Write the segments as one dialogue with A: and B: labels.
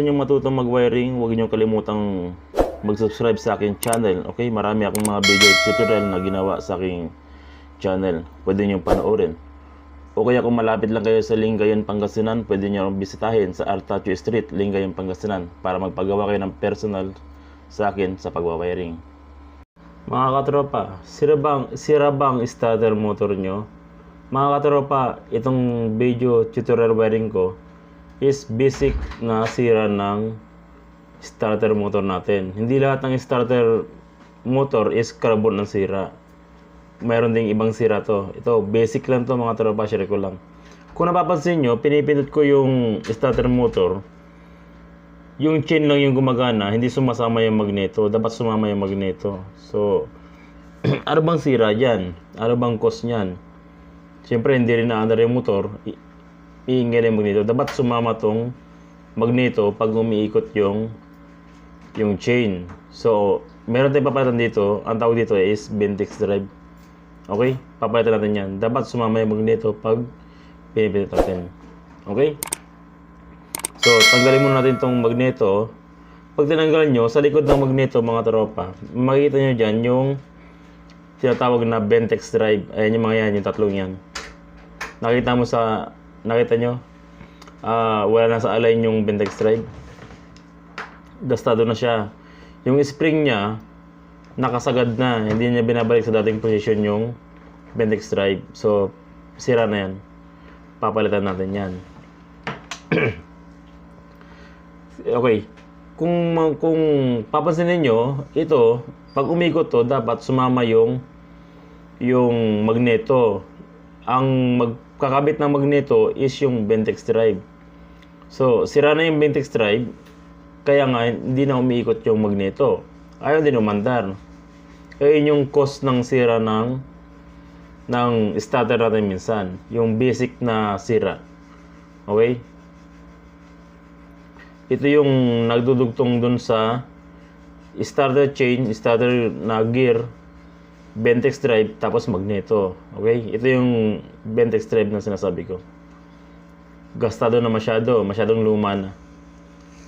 A: gusto nyo matutong mag-wiring, huwag nyo kalimutang mag-subscribe sa aking channel. Okay, marami akong mga video tutorial na ginawa sa aking channel. Pwede nyo panoorin. O kaya kung malapit lang kayo sa Lingayen, Pangasinan, pwede nyo bisitahin sa Artacho Street, Lingayen, Pangasinan para magpagawa kayo ng personal sa akin sa pagwawiring. Mga katropa, sira bang starter motor nyo? Mga katropa, itong video tutorial wiring ko is basic na sira ng starter motor natin. Hindi lahat ng starter motor is carbon ang sira. Mayroon ding ibang sira to. Ito, basic lang to mga tropa, share ko lang. Kung napapansin nyo, pinipindot ko yung starter motor. Yung chain lang yung gumagana, hindi sumasama yung magneto. Dapat sumama yung magneto. So, ano bang sira dyan? Ano bang cause nyan? Siyempre, hindi rin na-under yung motor. Iingay yung magneto. Dapat sumama tong magneto pag umiikot yung chain. So, meron tayong papalitan dito. Ang tawag dito is Ventex drive. Okay? Papalitan natin yan. Dapat sumama yung magneto pag pinipindot natin. Okay? So, tanggalin muna natin itong magneto. Pag tinanggal nyo, sa likod ng magneto, mga tropa, makikita nyo dyan yung tinatawag na Ventex drive. Ayan yung mga yan, yung tatlong yan. Nakita nyo? Wala na sa align yung Ventex drive. Gastado na siya. Yung spring niya, nakasagad na. Hindi niya binabalik sa dating position yung Ventex drive. So, sira na yan. Papalitan natin yan. Okay. Kung papansin niyo, ito, pag umikot to, dapat sumama yung magneto. Ang magkakabit ng magneto is yung Ventex drive. So, sira na yung Ventex drive, kaya nga hindi na umiikot yung magneto. Ayaw din umandar. Kaya yung cause ng sira ng starter natin minsan. Yung basic na sira. Okay? Ito yung nagdudugtong dun sa starter chain, starter na gear, Ventex drive, tapos magneto. Okay? Ito yung Ventex drive na sinasabi ko. Gastado na masyadong luma na.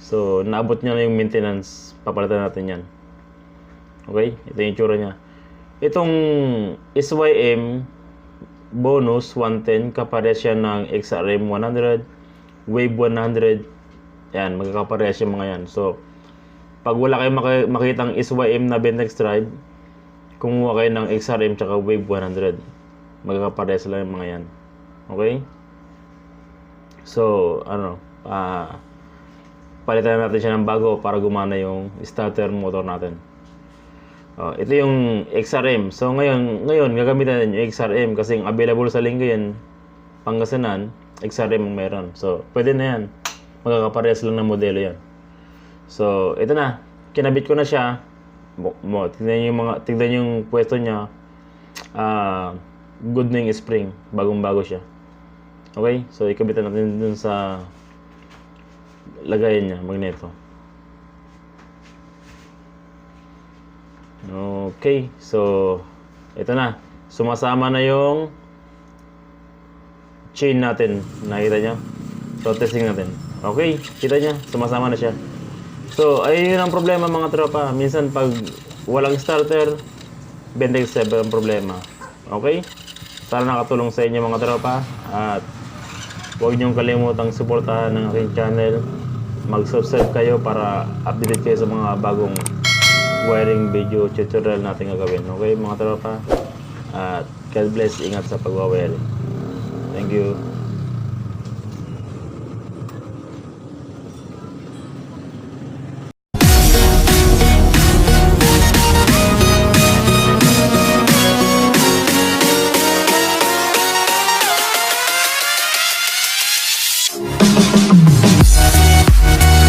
A: So, naabot niya na yung maintenance. Papalitan natin yan. Okay? Ito yung itsura niya. Itong SYM bonus 110, kapares siya ng XRM 100, Wave 100. Yan, magkakapares yung mga yan. So, pag wala kayong makitang SYM na Ventex drive, kumuha kayo ng XRM tsaka Wave 100. Magkakapares lang yung mga yan. Okay? So, palitan natin siya ng bago para gumana yung starter motor natin. Ito yung XRM. So ngayon gagamitin natin yung XRM kasi yung available sa Lingayen, Pangasinan, XRM ang meron. So pwede na yan. Magkakaparehas lang ng modelo yan. So ito na. Kinabit ko na siya. Tignan yung pwesto niya. Good na yung spring. Bagong-bago siya. Okay? So ikabitan natin dun sa lagayan niya, magneto. Okay, so ito na. Sumasama na yung chain natin. Nakita niyo? So testing natin. Okay, kita niya, sumasama na siya. So, ayun ang problema mga tropa. Minsan pag walang starter, Ventex drive ang problema. Okay? Sana nakatulong sa inyo mga tropa. At huwag niyong kalimutang suportahan ng aking channel. Mag-subscribe kayo para update kayo sa mga bagong wiring video tutorial natin gagawin. Okay mga tropa? At God bless, ingat sa pagwawiring. Thank you.